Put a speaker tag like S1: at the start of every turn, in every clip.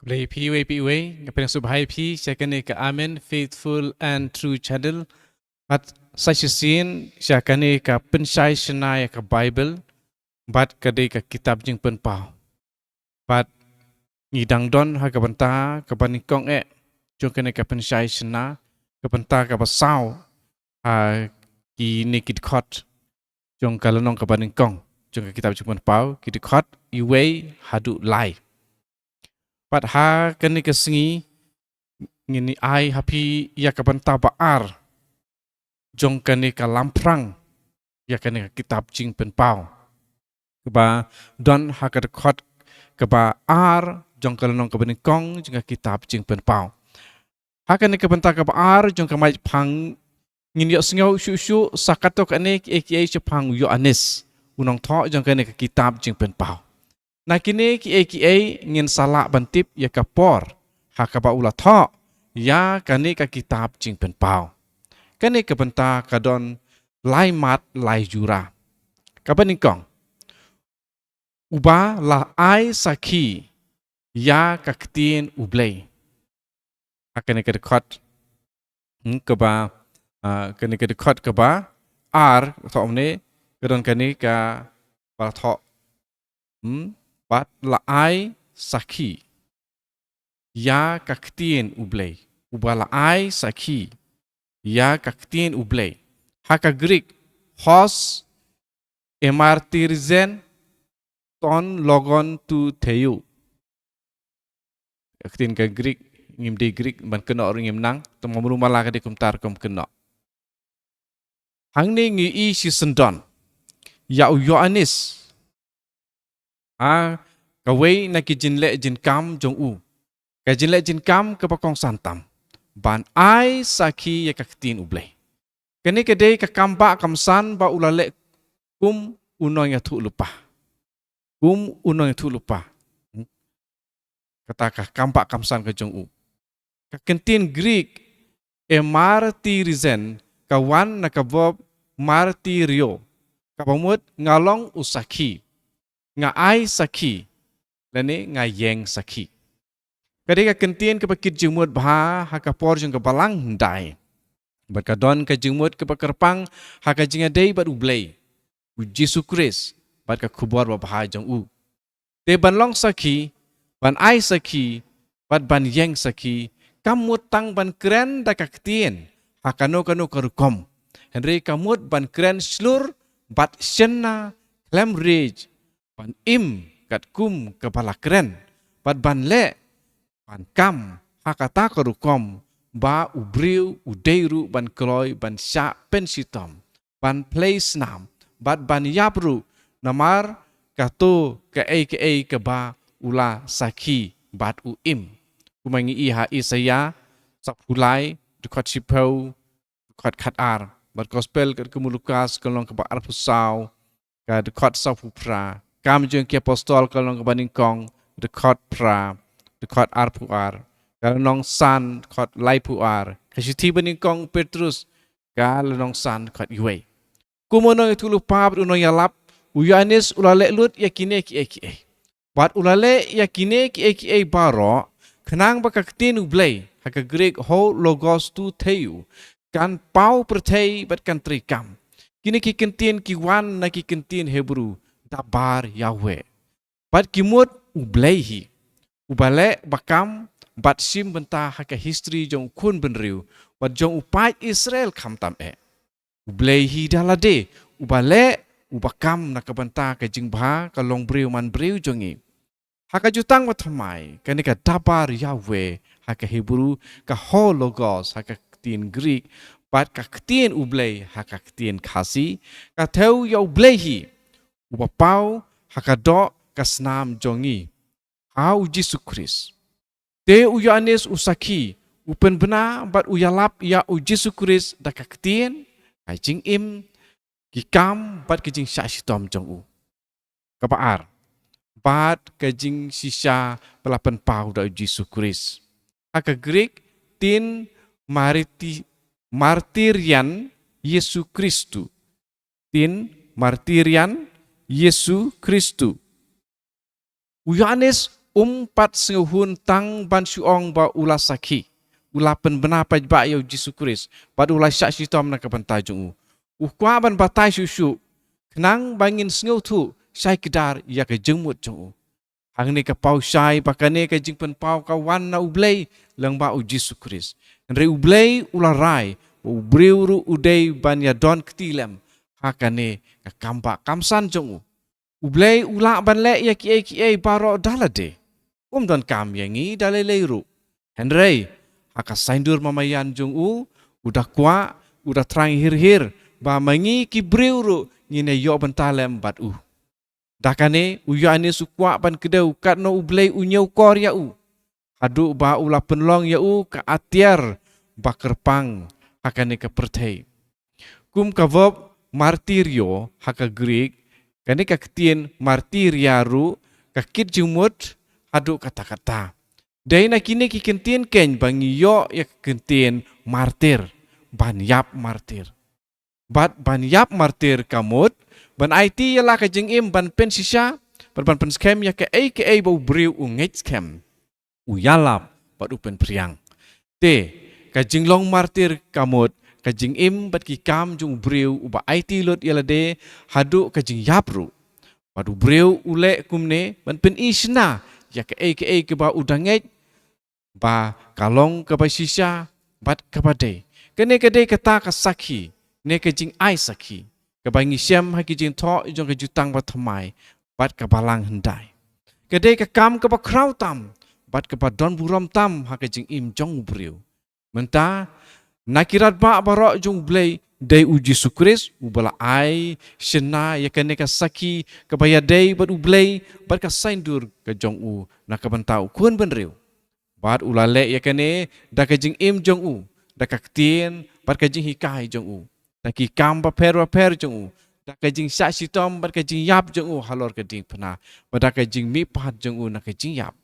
S1: Repi we ngapain subhai pi syakane ka amen faithful and true channel at sasyasin syakane ka pensai senai ka Bible bat kade ka kitab jing penpau bat ngidang don ha ka banta ka banikong jong kane ka pensai sena ka banta ka basau ha ki nikit khot jong kalanong ka banikong jong ka kitab jing penpau kit khot iwe hadu lai pat ha kani kesengi ngini ai hapi ya kabanta baar jong kani ka lamprang ya kani ka kitab jing penpau keba don ha ka khot keba ar jong kalanong ka benikong jong ka kitab jing penpau ha kani ka banta ka baar jong ka mai phang ngin yo sngau shu sakato kani ki chapang yo anis unong tho jong kani ka kitab jing penpau na kini ki ngin salak bantip ya kapor hakaba ula tho ya kani ka kitab jing penpau kani ka benta kadon lai mat lai jura kabanikong uba la ai saki ya kaktin ublei akane ka dekhot keba kani ka dekhot keba ar thomne kadon kani ka ba tho bat la ai saki ya kaktin ublei uba la ai saki ya kaktin ublei haka Greek hos emartirzen ton logon tu theyu kaktin ka Greek ngim di Greek ban kena orang ngim nang temam rumah la ka di kumtar kom kena hang ni ngi i si sendon ya Yohanes kawai na ki jinle jin kam jong u ka jinle jin kam ka pakong santam ban ai saki ya kaktin ublei kani kede ka kamba kamsan ba ulale kum unoy nga thu lupa kata ka kamba kamsan ka jong u ka kentin Greek martirizen kawan na ka verb martirio ka pamut ngalong usaki nga ai saki lani nga yeng saki kadeka kentien ke pakit jengmut bha hakapor jeng ke balang dai berkadon ke jengmut ke pakerpang haka jenga dei bat ublei u Jesu Kris bat ka khubor bha jeng u te banlong saki ban ai saki bat ban yeng saki kamut tang ban kren da kaktien hakano kanu karukom henry kamut ban kren slur bat shenna klem rej ban im kat kum kepala keren bat ban le ban kam hakata karukom ba ubriu udeiru ban kloy ban sya pensitom ban place nam bat ban yapru namar kato ke ke ba ula saki bat u im kumangi iha isaya sapulai dekat sipau dekat khatar bat gospel kat kemulukas kolong ke ba arpusau ka dekat sapupra kam jeng ki apostol kalong kabaning kong dekat pra dekat arpuar kalong san dekat laipuar kasiti baning kong Petrus kalong san dekat iwe kumono itu lupa uno yalap uyanis ulale lut yakine ki bat ulale yakine ki baro kenang bakaktin ublei haka Greek ho logos tu theyu kan pau pertei bat kan trikam kini ki kentin ki wan na ki kentin Hebrew dabar Yahweh. Bat kimut ublehi. Ubale bakam bat sim benta haka history jong kun benriu. Bat jong upai Israel kam tam Ublehi dalade. Ubale ubakam nakabenta ka jingba ka long briu man briu jongi. Haka jutang watamai kanika dabar Yahweh haka Hebrew ka hologos haka tin Greek bat ka tin ublei haka tin khasi ka theu ya ublehi upapau hakadok kasnam jongi au Jesu Kris te uyanes usaki upen bena bat uyalap ya u Jesu Kris dakaktien kai jing im kikam bat kijing syasitom jong u kapaar bat kijing sisa pelapan pau da Jesu Kris haka Greek tin martirian Yesu Kristu tin martirian Yesu Kristu. Yohanes sengahun tang ban syuong ba ulah sakhi. Ulah penbenar pajba ya Yesus Kristus. Bad ulah syak syaitan nak kebantai jung. Kwa ban batai syusyu. Kenang bangin sengau tu syai kedar ya ke jengmut jung. Hang ni ke pau syai pakane ke jing pen pau kawan na ublei lang ba Yesus Kristus. Nre ublei ulah rai. Ubriu ru udai ban ya don ketilem. Hakane ke kambak kamsan jung. Ublei ulah ban le ya ki baro dalade. Don kam yangi dalai leiru. Henry, haka saindur mamayan jung udah kuat, udah terang hir ba mangi ki briuru ngine yo bentalem bat Dakane uyane su kuat ban kedau katno ublei unyau kor ya Hadu ba ulah penlong ya ka atiar ba kerpang hakane ke pertei. Kum ka verb martirio haka Greek kane ka ketien martiriaru ka kit jumut hadu kata-kata. Dahil na kini kikentien ken bangi yo ya kentien martir. Ban yap martir. Ban yap martir kamut. Ban IT ya lah kajeng im ban pen sisya. Ban skem ya ke bau briu ungit skem. Uyalap bat upen priang. Kajeng long martir kamut. Kajeng im bat kikam jung briu uba IT lot ya lade hadu kajeng yapru. Badu briu ule kumne ban pen isna. Ya ke ba udanget. Ba kalong ke ba sisya bat ke badai. Kene kedai kata ka sakhi, ne ke jing ai sakhi. Ke ba ngisyam ha ki jing tho jong ke jutang ba thamai bat ke balang hendai. Kedai ke kam ke ba krau tam bat ke ba don buram tam ha ke jing im jong briu. Menta nakirat ba barok jong blei dai uji sukris ubala ai shena ya kene ka sakhi ke ba ya dai bat ublei bat ka saindur ke jong na ka bantau kun benriu. Bat ulale ya kene da kajing im jong da kaktien bat kajing hikai jong da ki kam ba per jong da kajing sa sitom bat kajing yap jong halor kajing pena bat da kajing mi pat jong na kajing yap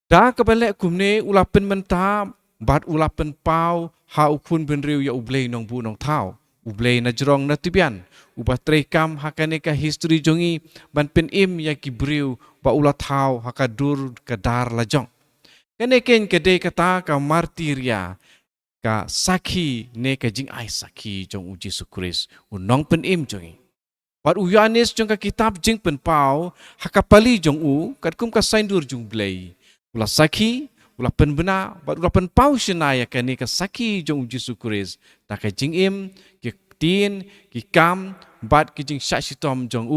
S1: da kabale kumne ulapen menta bat ulapen pau ha ukun benriu ya ublei nong bu nong tau ublei na jrong na tibian uba trekam hakane ka history jongi ban pen im ya ki briu ba ula tau hakadur kadar lajong. Kene ken kedai kata ka martiria ka sakhi ne ka jing ai sakhi jong uji sukris unong pen im jongi. Bat uyanis jong ka kitab jing pen pau hakapali jong kat kum ka saindur jong blei. Ula sakhi, ula pen bena, bat ula pen pau shenaya kene ka sakhi jong uji sukris. Da ka jing im, ki tin, ki kam, bat ki jing syaksitom jong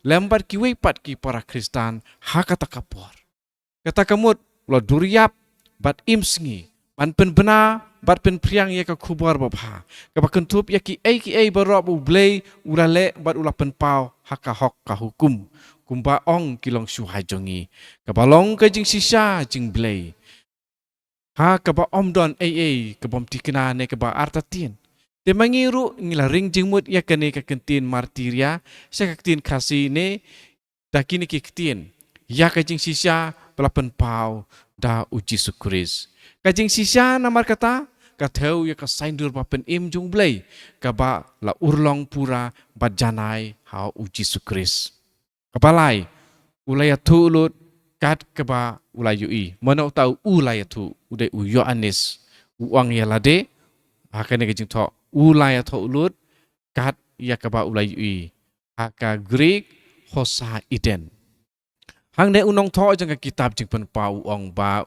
S1: lembat ki weipat ki para Kristan hakata kapor. Kata kamut ula duriap bat imsngi ban pen bena bat pen priang ya ka kubar babha ka bakentup ya ki barok ublei ulale bat ula pen pau haka hok ka hukum kumba ong kilong syuhai jongi ka balong ka jing sisa jing blei ha ka ba omdon ka bom tikena ne ka ba artatin te mangiru ngila ring jingmut ya kane ka kentin martiria sa ka kentin kasi ne dakini ki kentin ya ka jing sisa pelapen pau da uji sukris. Kajing sisya namar kata katheu ya ka saindur ba pen im jung blei ka ba la urlong pura ba janai ha uji sukris. Kapalai ulaya tu ulut kat ka ba ulayu i. Mana tau ulaya tu udai uyo anis uang ya lade hakane kajing tho ulaya tu ulut kat ya ka ba ulayu i. Haka Greek hosa iden. Hang ne unong tho jang ka kitab jing pen pau ong ba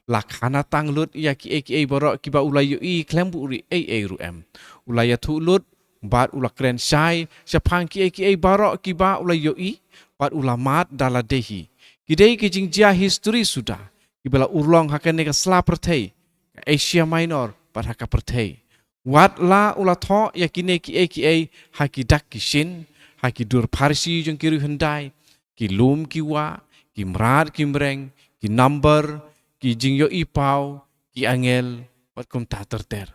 S1: lakhana tang lut ya ki borok ki ba ulayu i klembu ri ru em ulaya thu lut bat ulakren shai syapang ki barok ki ba ulayu i bat ulamat daladehi kidei ki jing jia history sudah ki bala urlong hakane ka sla perthei Asia Minor bat haka perthei wat la ula tho ya kine ki haki dak kishin haki dur parsi jang kiru hendai ki lum ki wa, ki mrat ki mreng, ki number, ki jingyo ipau, ki angel, wat kum ta terter.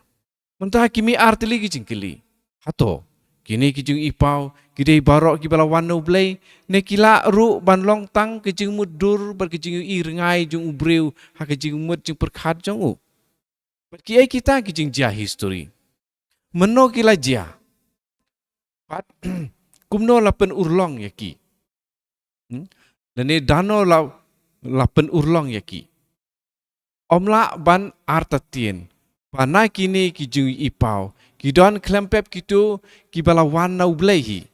S1: Mentah kimi artili ki jingkili. Hato, kini ki jing ipau, ki dei barok ki bala wano blei, ne kila ru ban long tang ki jing mudur bar ki jing i rengai jing ubriu, ha ki jing mut jing perkhat jong u. Bat ki kita ki jing jia history. Meno kila jia. Bat kumno la pen urlong ya ki. Lene dano la lapen urlong yaki. Omla ban artatien. Bana kini ki jung ipau. Ki don klempep kitu ki bala wana ublehi.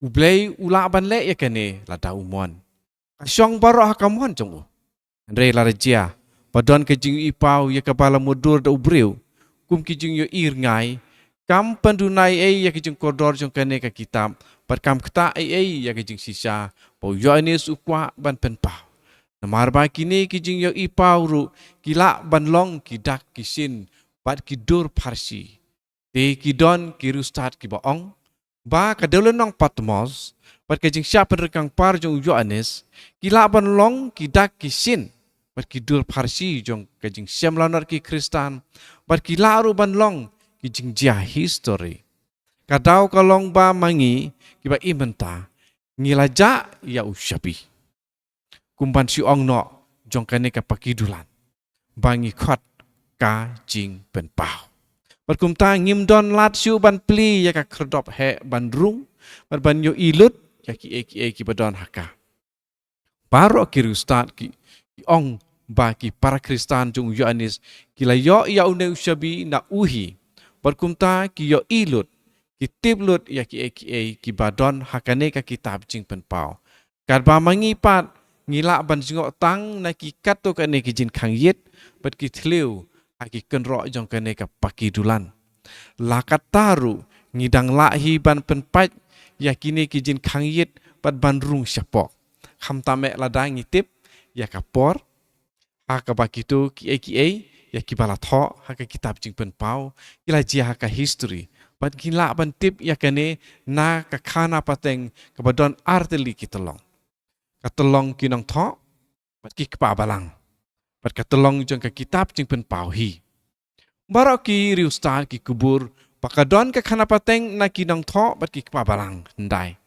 S1: Ublei ula ban le yakane la da umon. Kasyong baro hakamon jong. Andre la rejia. Badon ke jung ipau ya kabala mudur da ubreu. Kum ki jung yo ir ngai. Kam pendunai ya ki jung kodor jong kane ka kitab. Pat kam kta ya ki jung sisa. Pau yo anis ukwa ban penpau. Namarba kini ki jing yo ipau ru kila banlong ki dak kisin pat ki dur parsi. Te ki don ki rustat ki baong ba kadolen nong Patmos pat ka jing siapa rekang par jong Yohanes kila banlong ki dak kisin pat ki dur parsi jong ka jing siam lanar ki Kristan pat kila ru banlong ki jing jia history. Kadau kalong ba mangi ki ba imenta ngilaja ya usyapi. Kumban si ong no jong kane ka pakidulan bangi khot ka jing pen pau kum ta ngim don lat siu ban pli ya ka kredop he ban rung ban yo ilut ya ki badon haka baro ki rustat ki ong ba ki para Kristan jong Yohanes ki la yo ya une ushabi na uhi kum ta ki yo ilut ki tiblut ya ki badon hakane ka kitab jing pen pau kad ba mangi pat ngila ban jingok tang na ki kato kane ki jin khang yet bat ki thleu aki kenro jong kane ka pakidulan lakat taru ngidang lahi ban penpat yakini ki jin khang yet bat ban rung syapok kham tame ladang ngitip ya kapor ha ka bakitu ki ya ki bala tho ha ka kitab jing pen pau kila ji ha ka history bat gila ban tip yakane na ka khana pateng ka badon arteli ki tolong katelong kinong tho pat ki kpa balang pat katelong jong ka kitab jing pen pau hi barok ki riustar ki kubur pakadon ka khana pateng na kinong tho pat ki kpa balang ndai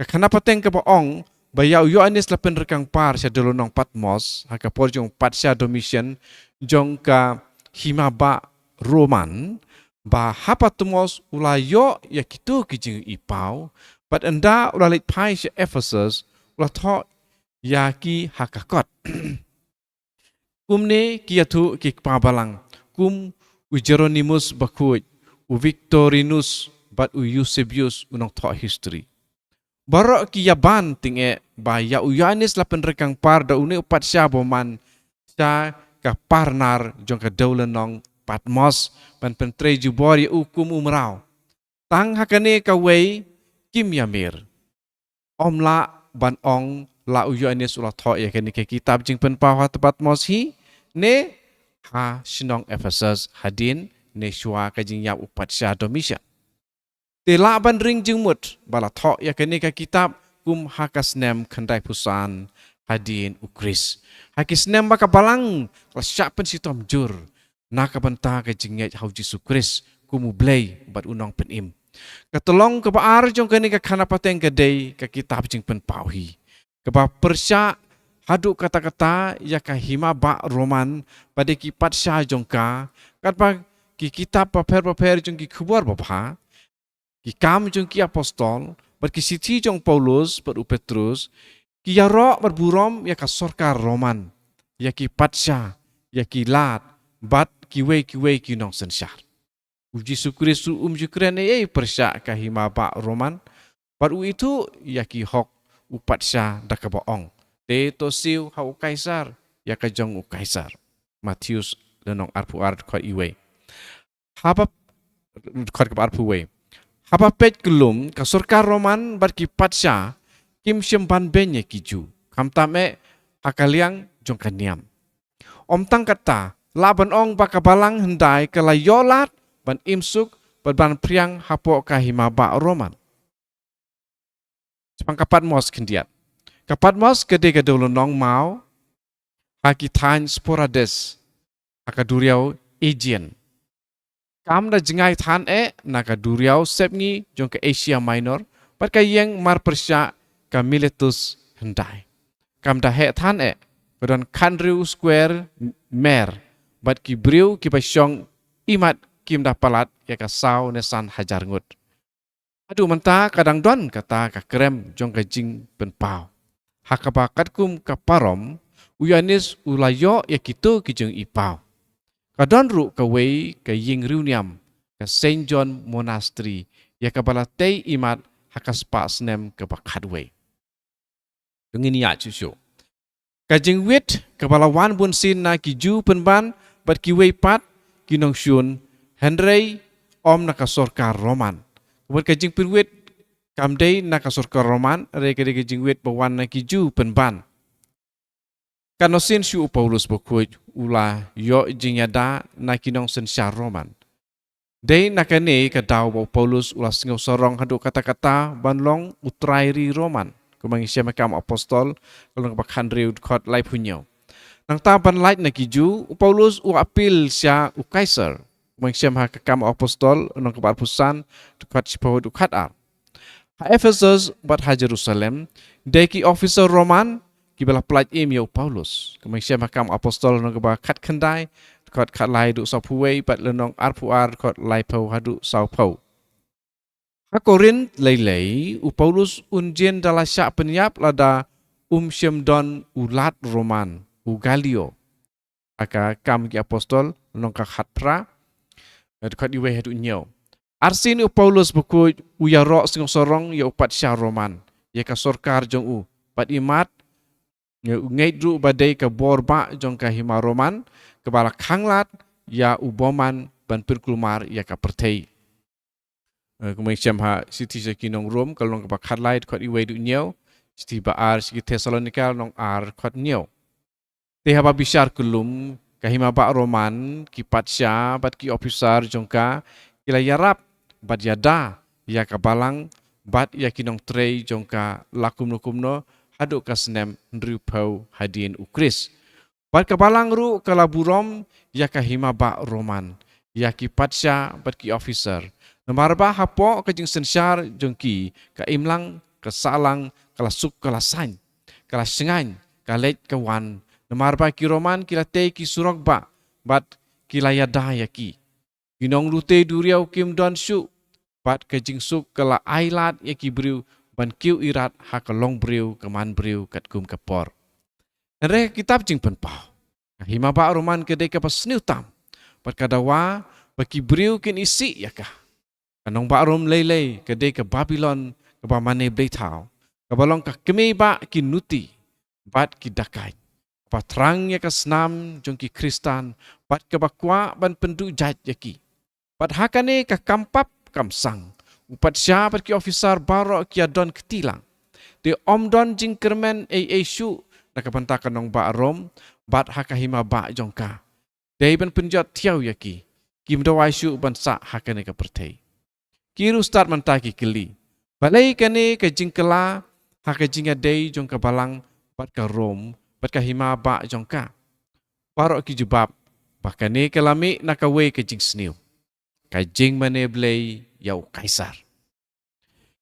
S1: ka khana pateng ka baong bayau Yohanes lapen rekang par sya dolonong Patmos ha ka por jong Patsya Domitian jong ka himaba Roman ba hapatmos ulayo ya kitu ki jing ipau pat enda ulalit pai sya Ephesus la tho ya ki hakakot kumne ki atu ki pabalang kum u Jeronimus bakuj u Victorinus bat u Eusebius unong tho history barok ki yaban tinge ba ya u Yohanes lapen rekang par da une upat sya boman sya ka parnar jong ka daulen nong Patmos pan pentre jubor ya ukum umrau tang hakane ka wei kim yamir omla ban ong la u Yohanes ula tho ya kani ke kitab jing pen pau ha Patmos hi ne ha sinong Ephesus hadin ne shua ka jing ya upat sya Domitian te la ban ring jing mut bala tho ya kani ke kitab kum hakasnem khandai pusan hadin ukris hakisnem ba ka balang la syapen sitom jur na ka banta ka jing ya hau Jesu Kris kum blei bat unong penim katolong ke baar jong kani ka khana pateng ke dei ka kitab jing pen pau hi keba persya haduk kata-kata ya ka hima ba Roman pada ki patsya jongka katpa ki kitab paper jong ki khubor bapha ki kam jong ki apostol ber ki sithi jong Paulus ber Petrus ki yaro ber burom ya ka sorkar Roman ya ki patsya ya ki lat bat ki we ki nong sensyar uji sukrisu jukren persya ka hima ba Roman baru itu ya ki hok upatsya da ka baong te to siu hau kaisar ya ka jong u kaisar Matius lenong arpu art ko iwe haba khot ka arpu we haba pet kelum ka sorkar Roman bar ki patsya kim syemban benye kiju kam tame hakaliang jong kaniam om tang kata laban ong bakabalang hendai kala yolat ban imsuk ban priang hapo ka himaba Roman Sepang kapat mos kendiat. Kapat mos gede gedolonong mau hakitan sporades hakaduriau Aegean. Kam da jengai tan nakaduriau sepngi jong ke Asia Minor pat kayeng mar persya ka Miletus hendai. Kam da he tan badon Kandriu Square mer bat ki briu ki pasyong imat kim da palat ya ka sau nesan hajar ngut. Aduh mentah kadang don kata ka krem jong ka jing pen pau. Hakabakat kum ka parom Uyanis ulayo ya kita kijeng ipau. Kadon ru kawei ke ying riuniam ke Saint John Monastery ya kabalatay imat hakas pasnem ke bakadwe. Dungin ya cucu. Kajing wit kabalawan bun sin na kiju penban bat kiwei pat kinong syun Henry om nakasorkar Roman. Kemudian kajing pirwit kamdei nakasorkar Roman re kajing wit bawan na kiju penban. Kanosin syu Paulus bukut ula yo jingyada na kinong sensya Roman. Day nakane kadaw ba Paulus ula singaw sorong haduk kata-kata banlong utrairi Roman. Kumang isya makam apostol kalau bakhan riud kot lai punyo. Nang taban light na kiju Paulus u apil siya u Kaiser. Kumang isya makam apostol nang kebarpusan dekat sipaw dukat ar. Ha Ephesus bat ha Jerusalem deki officer Roman kibala plat im yo Paulus. Kumang isya makam apostol nang kebakat kendai dekat kat lai du sapuwei bat lenong arpuar kot lai pau hadu sau pau. Korin lei Paulus unjen dalam syak penyap lada syemdon ulat Roman Galio aka kam ki apostol nongka khatpra dekat iwe hadu nyo arsin Paulus buku uyarok sing sorong ya upat sya Roman ya ka sorkar jong pat imat ngait ru badai ka borba jong ka hima Roman kebala khanglat ya uboman ban pirkulmar ya ka pertei. Kemudian ha siti sekinong Rom kalau nong kebakat lai kot iwe du nyo siti baar siti Thessalonika nong ar kot nyo teha babishar kulum kahima ba Roman ki patsya bat ki officer jongka kila yarap bat yada ya kabalang bat ya kinong trei jongka lakum no haduk kasnem nrupau hadien ukris bat kabalang ru kalaburom ya kahima ba Roman ya ki patsya bat ki officer Namarba hapo kajing sensyar jongki ka imlang kesalang kalasuk kalasan kalasengan kalet kawan namarba ki Roman kilate ki surokba bat kilayada yaki kinong lute duriau kim don su bat kajing suk kala ailat yaki briu ban kiu irat hakalong briu keman briu kat kum kapor re kitab jing penpau hima ba Roman kedai ka pasniu tam bat kadawa baki briu kin isi yakah Kanong ba rom lele kedai ke Babylon ke bamane bleitau ke balong ke kemi ba kinuti bat ki dakai pa terangnya ke senam jong ki Kristan bat ke bakwa ban pendu jat yaki bat hakane ke kampap kamsang upat sya bat ki officer baro ki adon ketilang de om don jing kermen syu nak panta kanong ba rom bat hakahima ba jongka de ban penjat tiau yaki kim dawai syu ban sa hakane ke pertei Kiru start mentaki keli. Balai kane ke jingkela haka jinga day jongka balang bat ka Rom bat ka hima ba jongka. Parok ki jubab bakane kelami nakawe ke jing sniu. Ka jing maneblay yau kaisar.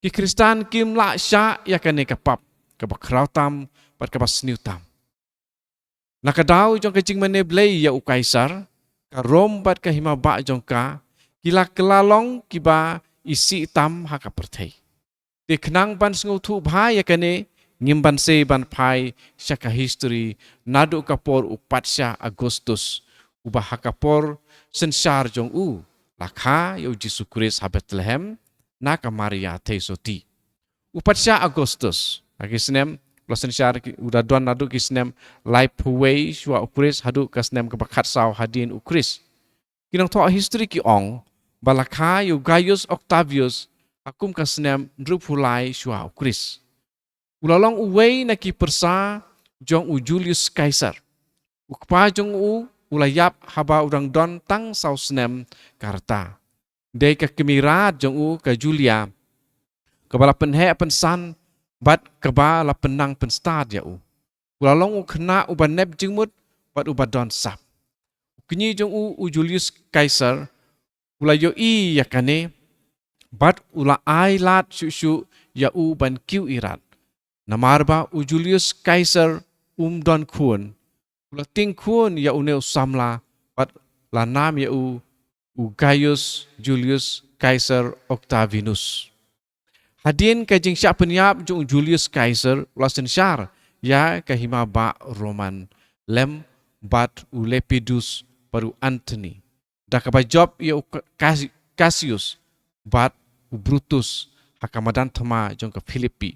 S1: Ki Kristan kim la sya ya kane kapap ka bakraw tam bat ka basniu tam. Nakadaw jong ka jing maneblay yau kaisar ka Rom bat ka hima ba jongka kila kelalong kiba isi tam haka pertai. Di kenang ban sengutu bahaya kane ngimban se ban pai syaka history nadu kapor upatsya Agustus ubah hakapor sensyar jong lakha yo Jesu Kristus ha Bethlehem naka Maria teisoti. Upatsya Agustus lagi senem sensyar udah don nadu kisnem life way shua ukris hadu kasnem kebakat saw hadin ukris. Kinang to history ki ong balakha yu Gaius Octavius akum kasnem nrupulai shua ukris. Ulalong uwei na ki persa jong Julius Caesar. Ukpa jong ulayap haba udang don tang saw snem karta. Dei ka kemirat jong ka Julia. Kabala penhe pensan bat kabala penang penstad ya Ulalong kena uban neb jingmut bat ubadon sap. Kini jong Julius Caesar ulayo yakane bat ula ai lat syu ya ban kiu irat namarba Julius Caesar don kun ula ting kun ya uneu samla bat la nam ya Gaius Julius Caesar Octavianus hadin ka jing sya penyap jung Julius Caesar ula sensyar ya kahima ba Roman lem bat u Lepidus baru Antony. Dah kaba job ia u Cassius bat u Brutus hakamadan thama jong ka Filipi.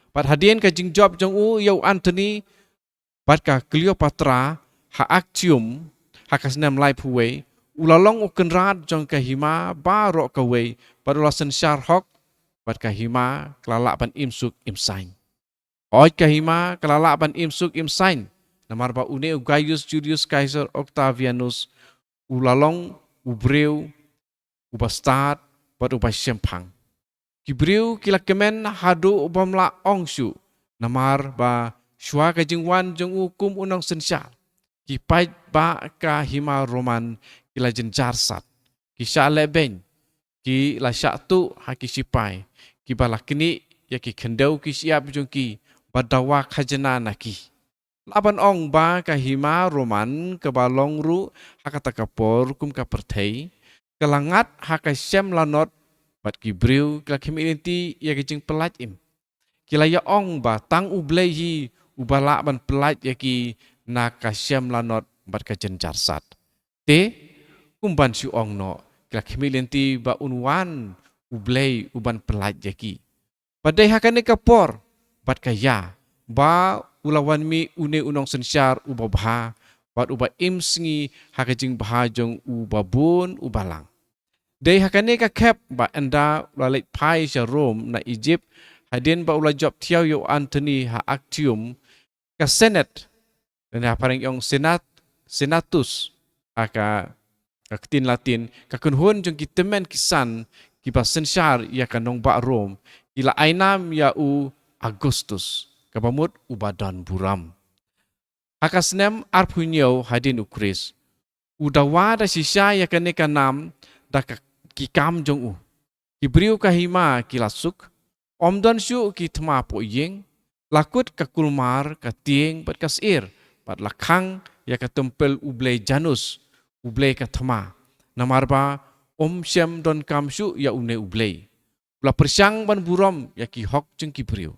S1: Bat hadien ka jing job jong u ia u Antony bat ka Cleopatra ha Actium hakasnam lai phuwe ulalong u kenrat jong ka hima ba ro ka we baru lasen syar hok bat ka hima kelala ban imsuk imsain. Oi ka hima kelala ban imsuk imsain. Namar ba une Gaius Julius Caesar Octavianus ulalong ubreu ubastad bat ubay sempang. Kibreu kila kemen hadu ubamla ongshu. Namar ba shua ka jingwan jong ukum unang sensyal. Kipait ba ka hima Roman kila jenjarsat. Kisha leben. Ki la syaktu haki sipai. Ki balakini ya ki kendau ki siap jong ki badawa khajana naki. Laban ong ba ka hima Roman ke balong ru hakata kapor kum ka perthei. Kelangat haka syem lanot bat ki breu kila community ya ki jing pelat im. Kila ya ong ba tang ublei hi ubala ban pelat ya ki na ka syem lanot bat ka jenjarsat. Te kumban si ong no kila community ba unwan ublei uban pelat ya ki. Padai hakane kapor bat ka ya ba ulawan mi une unong sensyar ubabha bat uba imsngi hakajing bahajong ubabun ubalang. Dei hakane ka kep ba enda ulalit pai sya Rom na Egypt hadin ba ula job tiaw yo Antony ha Actium ka Senate dan parang yung senatus aka katin Latin kakunhun jong kitemen kisan kiba sensyar ya kanong ba Rom ila ainam ya u Augustus kabamut ubadan buram. Hakasnem arpunyo hadin ukris. Udawa da sisya ya kaneka nam da kikam jong u. Kibriu kahima kilasuk. Omdan syu ki thma po yeng. Lakut kakulmar katieng bat kasir. Bat lakhang ya katempel ublei janus. Ublei kathma. Namarba syem don kam syu ya une ublei. Ula persyang ban buram ya ki hok jeng kibriu.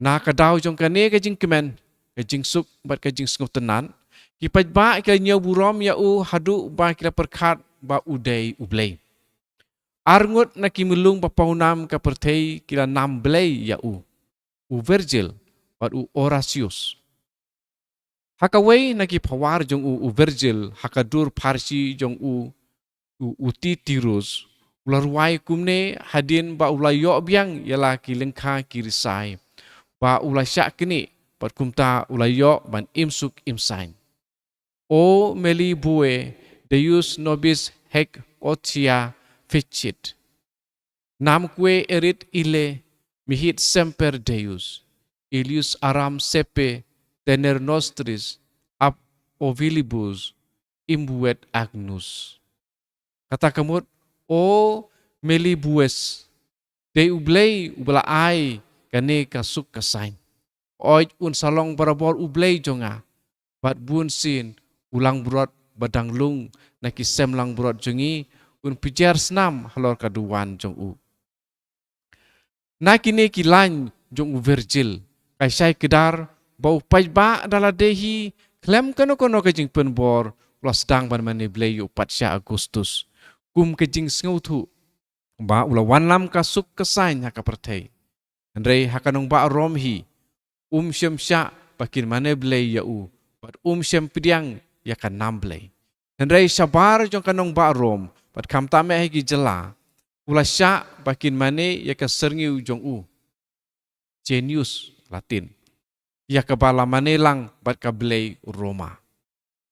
S1: Na kadaw jong kane ka jing kemen ka jing suk bat ka jing sngop tenan kipat ba ka nyaw buram ya u hadu ba kila perkhat ba udai ublei arngut na kimulung papaunam ka perthei kila nam blei ya u Virgil bat u Horatius hakawei na ki phawar jong u Virgil hakadur Parsi jong u Titirus ularwai kumne hadin ba ulayo biang yala ki lengkha kirisai ba ulai syak kini pat kumta ulayo ban imsuk imsain. O meli bue deus nobis hec otia ficit. Namque erit ile mihit semper deus. Ilius aram sepe tener nostris ab ovilibus imbuet agnus. Kata kamut, o meli bues de ublei ubla ai kane kasuk kasain. Oj un salong barabor ublei jonga. Bat bun sin ulang brot badang lung na kisem lang brot jongi un pijar snam halor kaduan jong u. Na kini kilan jong u Virgil. Kaisai kedar bau pajba dala dehi klem kono kajing penbor ulas dang ban mani blei upat sya Agustus. Kum kajing sngutu. Ba ulawan lam kasuk kasain haka perthei. Andrei hakanong ba Rom hi syem sya bakin mane blei ya u bat syem pidiang ya kan nam blei. Andrei sabar jong kanong ba Rom bat kam tame higi jela ula sya bakin mane ya ka serniu jong u genius Latin ya ka bala mane lang bat ka blei Roma.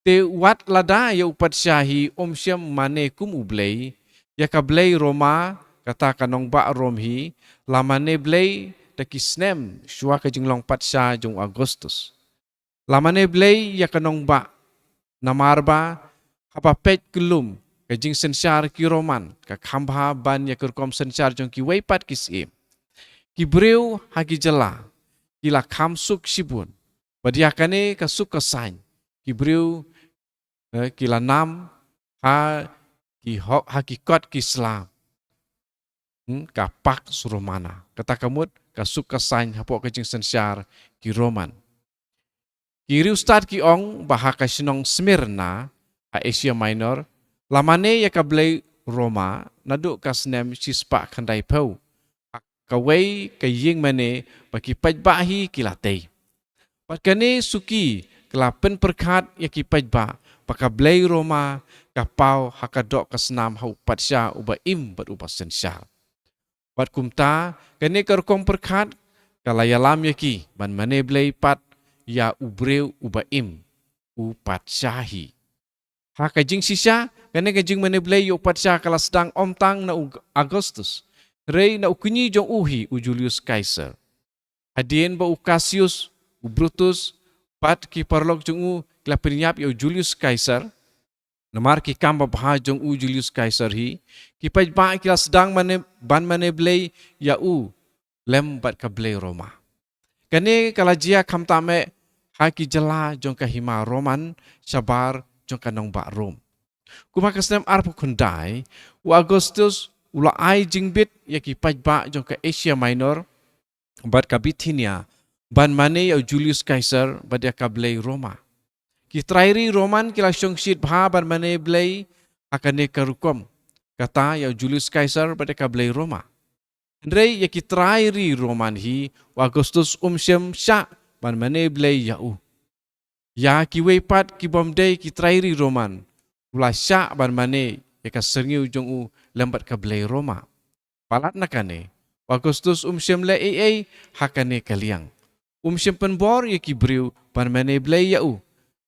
S1: Te wat lada ya upat syahi syem mane kum ublei ya ka blei Roma kata kanong ba Rom hi lamane blei takisnem shua ka jinglong patsya jong Agustus. Lamane blei ya kanong ba namarba kapapet kelum ka jing sensyar ki Roman ka khambha ban ya kerkom sensyar jong ki weipat kisim. Ki breu hagi jela kila khamsuk sibun badiakane ka suk kasain. Ki breu kila nam ha ki hok hakikat ki Islam. Ka pak suromana kata kamut kasuk kasain hapok kajing sensyar ki Roman Kiri ustad ki ong bahaka sinong Smyrna a Asia Minor, lamane ya kablay Roma naduk kasnem sispa kandai pau. Kawai kaying mane baki pajbahi kilatay. Patkane suki kelapen perkat ya ki pajba pakablay Roma kapau hakadok kasnam hau patsya uba im bat uba sensyal. Pat kumta kane karkong perkat kalayalam ya ki ban mane blay pat ya ubreu uba im u patsyahi. Hakajing sisya kane kajing mane blay ya patsya kala sedang omtang na Agustus. Rei na ukunyi jong uhi u Julius Caesar. Hadien ba u Cassius u Brutus pat ki parlok jong u kila penyap ya Julius Caesar. Namar ki kamba baha jong u Julius Caesar hi. Ki pajba kila sedang mane ban mane blay ya u lembat ka blay Roma. Kane kala jia kamtame haki jela jong ka hima Roman sabar jong ka nong ba Rom. Kumakasnem arpu kundai u Augustus ula ai jingbit ya ki pajba jong ka Asia Minor bat ka Bithynia ban mane ya Julius Caesar bat ya ka blay Roma. Ki trairi Roman kila syongsit bha ban mane blay akane karukom kata ya Julius Caesar bat ya ka blay Roma. Andrei ya ki trairi Roman hi u Augustus syem sya ban mane blay ya u. Ya ki wepat ki bomdai ki trairi Roman ula sya ban mane ya ka serniu jong u lembat ka blay Roma. Palat nakane Augustus syem le hakane kaliang. Syem penbor ya ki briu ban mane blay ya u.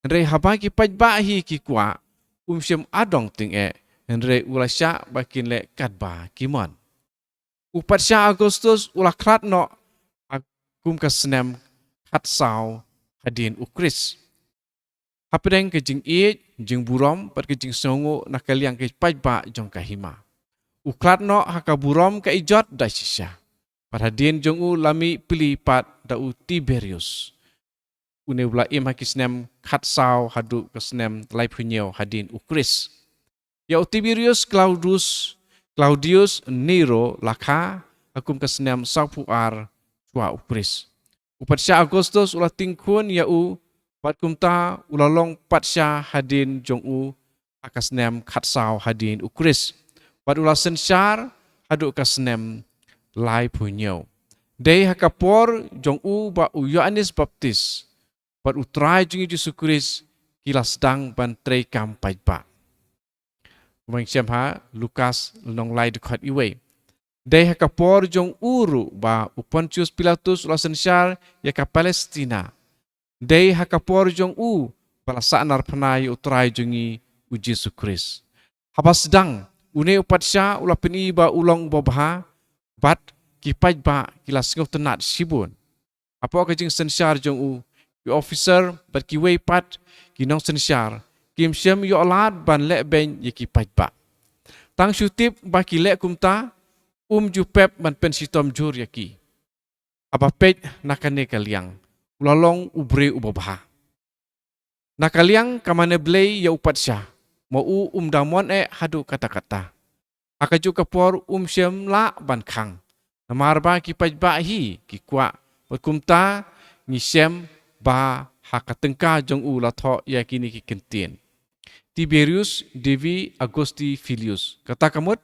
S1: Andrei haba ki pajba hi ki kwa syem adong ting Andrei ula sya bakin le kadba kimon. Upat sya Agustus ula klat no akum kasnem khat saw hadin ukris. Hapedeng ke jing jing burom pat ke jing songo nakaliang ke pajba jong kahima. Uklat no haka burom ka ijot da sisya. Pat hadin jong u lami pili pat da u Tiberius. Une ula im hakisnem khat saw hadu kasnem lai punyau hadin ukris. Ya u Tiberius Claudius Nero laka akum kasnem saupuar chua ukris. Upat sya Agustus ula tingkun ya u pat kumta ulalong pat sya hadin jong u akasnem khatsaw hadin ukris. Pat ula sensyar haduk kasnem lai punyau. Dei hakapor jong u ba u Yohanes Baptis. Pat utrai jong Yesus Kristus kila sedang ban trei kampai pa. Kumang siyam ha Lukas nong lai dekat iwe. Dei hakapor jong uru ba u Pontius Pilatus ula sensyar ya ka Palestina. Dei hakapor jong u balasaan arpanai utrai jongi u Yesus Kristus. Haba sedang une upat sya ula peni ba ulong babha bat kipaj ba kila singau tenat sibun. Apa kajing sensyar jong u yu officer bat kiwei pat kinong sensyar kim syam yu alad ban lek ben ye kipaj ba. Tang syutip ba kilek kumta jupep ban pensitom jur yaki. Apa pej nakane kaliang ulalong ubre ubabha. Nakaliang kamane blay ya upat sya. Mau damon hadu kata-kata. Akaju kapor syem la ban khang. Namarba ki pajba hi ki kwa. Berkumta ngisem ba hakatengka jong u latho ya kini ki kentien. Tiberius Devi Augusti Filius. Kata kamut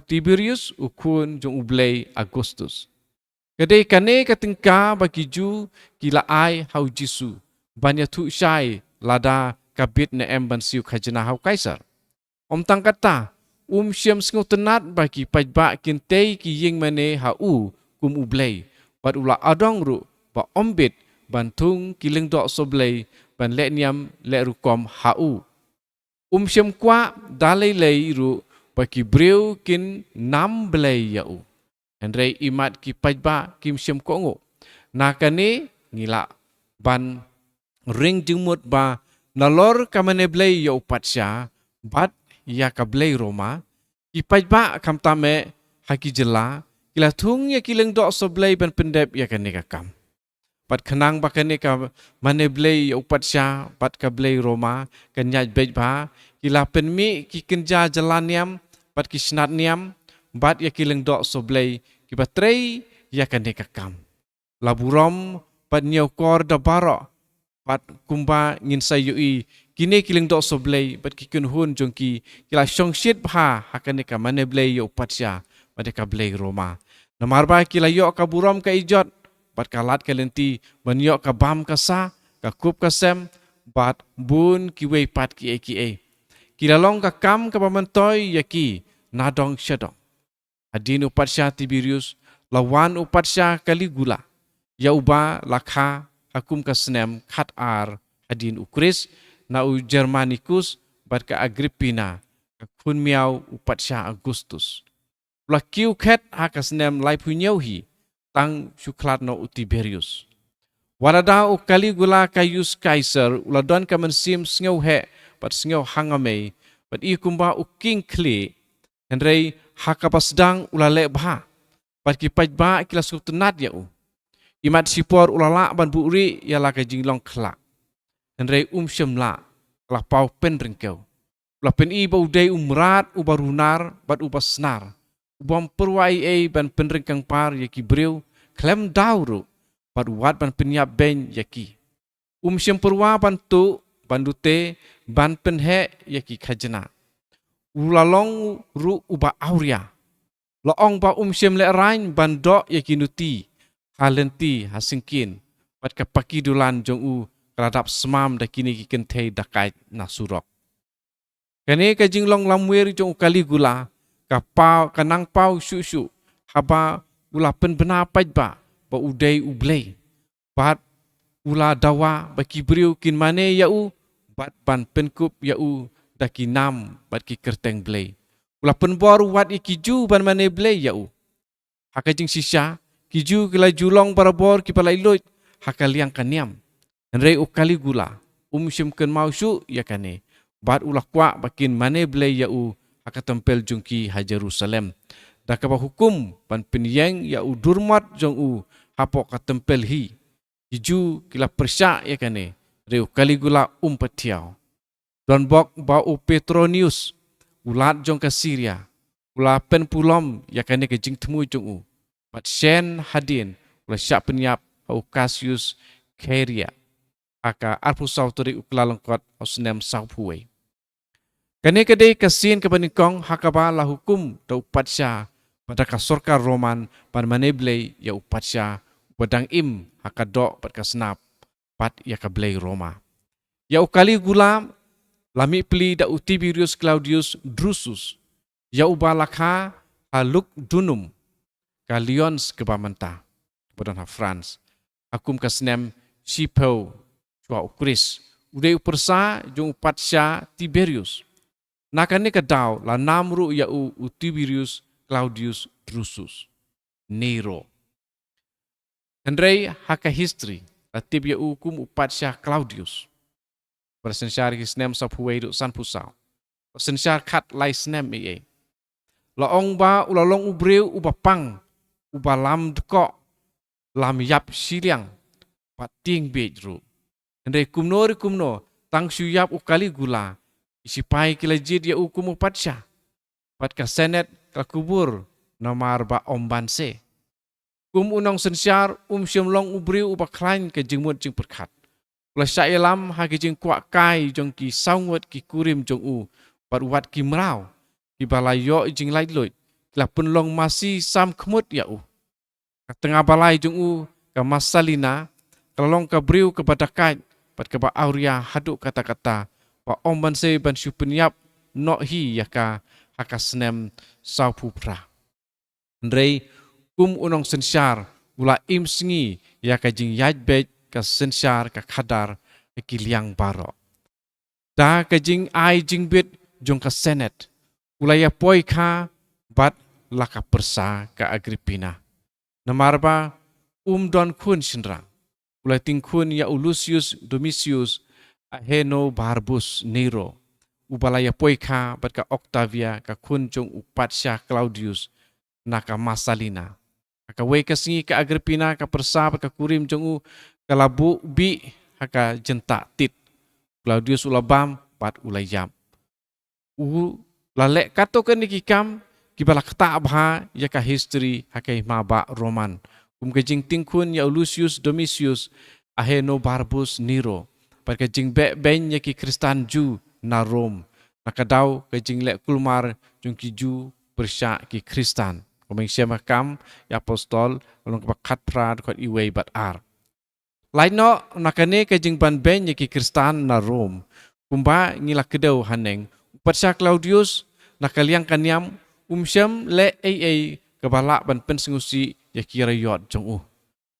S1: Tiberius ukun jong ublay Augustus. Kadai kane katengka bagi ju kila ai hau Jisu. Banya tu syai lada kabit na ban siu khajana hau Kaisar. Tang kata syam sengu tenat bagi pajba kintei ki ying mane hau kum ublay. Pat ula adong ru ba ombit bantung kileng dok soblay ban lek niam lek rukom hau. Syam kwa dalai lei ru bagi breu kin nam blay yau. Andrei imat ki pajba kim syam kongo. Nakane ngila ban ring jengmut ba nalor kamane blay ya upat sya bat ya ka blay Roma. Ki pajba kam tame haki jela kila tung ya kileng dok so blay ban pendep ya kane kakam. Pat kenang ba kane ka mane blay ya upat sya bat ka blay Roma kanyaj bej ba kila penmi ki kenja jalan niam bat ki snat niam bat ya kileng dok so blay ki batrei ya kane kakam. Laburom pat nyau kor da barok bat kumba ngin sayui kini kiling dok soblei bat kikun hun jongki kila shongshit bha hakane ka mane blei yo patsya bat ka blei Roma namarba kila yo ka buram ka ijot bat kalat ka lenti ban yo ka bam ka sa ka kup ka sem bat bun ki wei pat ki kila long ka kam ka pamantoy yaki nadong syadong adin upatsya Tiberius lawan upatsya Caligula ya uba lakha hakum ka snem khat ar adin ukris na u Germanicus bat ka Agrippina ka kun miau upatsya Augustus lakiu khat ha ka snem lai punyau hi tang syuklat no Tiberius warada u Caligula Caius Caesar uladon ka mensim sngau he bat sngau hangame bat i kumba u king kle henrei hakapasdang ulale bha bat ki pajba kila subtenat ya u imat sipor ulala ban buuri yala ka jinglong khlak henrei syemla kala pau pen ringkeu la pen i bau dei umrat ubarunar bat ubasnar ubam perwai ban penringkang par yaki breu klem dauru bat wat ban penyap ben yaki syem perwa ban tu bandute ban penhe yaki khajna ulalong ru uba auria loong ba syem le rain ban do yaki nuti halenti hasingkin pat kapaki dulan jong u keradap semam da kini kiken thei dakait nasurok kane ka jinglong lamwer jong Caligula ka pau kanang pau shu haba ula pen bena pajba ba udai ublei bat ula dawa ba kibriu kin mane ya u bat ban penkup ya u da kinam bat ki kerteng blei ula pen bor wat ikiju ban mane blei ya u hakajing sisya kiju kila julong barabor ki palai loit hakaliang kaniam henrei u Caligula syem ken mausyu ya kane bat ulah kwa bakin mane blei ya u hakatempel jungki ha Jerusalem da ka hukum pan penyeng ya u durmat jong u hapok katempel hi kiju kila persya ya kane reu Caligula patiao don bok ba u Petronius ulat jong ka Syria ula pen pulom ya kane ke jing temu jong u bat shen hadin ula syak penyap au Cassius Caria aka arpusau tori uklalengkot osnem saupuwe kane kadai kasin ke banikong hakaba la hukum da upatsya pada ka sorkar Roman pan maneblei ya upatsya badang im hakadok pat ka snap pat ya ka blei Roma ya Caligula lami pli da Tiberius Claudius Drusus ya ubalakha haluk dunum ka Lyons ke bamanta badan ha France akum ka snem Sipo chua ukris udai upersa jong upatsya Tiberius nakane ka daw la namru ya u Tiberius Claudius Drusus Nero henrei haka history atib ya u kum upatsya Claudius bersensyar hisnem saphuai du san pusau bersensyar khat lai snem laong ba ulalong ubreu ubapang ubalam deko lam yap siliang pating bejru henrei kumno tang syuyap u Caligula isipai kilajid ya hukum upatsya pat ka senet ka kubur namar ba ombanse unong sensyar syemlong ubriu ubaklain ke jengmut jeng perkat ula syailam ha ke jeng kwa kai jong ki saungot ki kurim jong u pat wat ki mrau ki balayo jeng lai loit la penlong masih sam khmut ya u ka tengah balai jong u ka masalina kalong ka briu ke badakai pat ka ba auria haduk kata-kata pa omban se ban syupenyap no hi yaka hakasnem saupupra ndrei unong sensyar ula imsngi yaka jing yajbet ka sensyar ka khadar ki liang baro da ka jing ai jing bit jong ka senet ula ya poi kha bat laka persa ka Agrippina namarba don kun sinrang ula ting kun ya Lucius Domitius aheno barbus Nero ubalaya poika bat ka Octavia ka kunjung upatsya Claudius naka masalina ka we kasingi ka Agrippina ka persa ka kurim jong u kalabu bi haka jenta tit Claudius ulabam bat ulayam u lalek kato kan nikikam kibala kata abha ya ka history haka maba Roman kejing tingkun ya Lucius Domitius aheno barbus Nero Pat kajing ben yaki Kristan Ju na Rom. Nakadaw kajing lek kulmar jung ki Ju persyak ki Kristan. Kumeng siya makam ya apostol ulong kapakat prad kot iway bat ar. Lain no nakane kajing ban ben yaki Kristan na Rom. Kumba ngila kedaw haneng. Persyak Claudius nakaliang kanyam syam le ai kabala ban pensengusi yaki rayot jong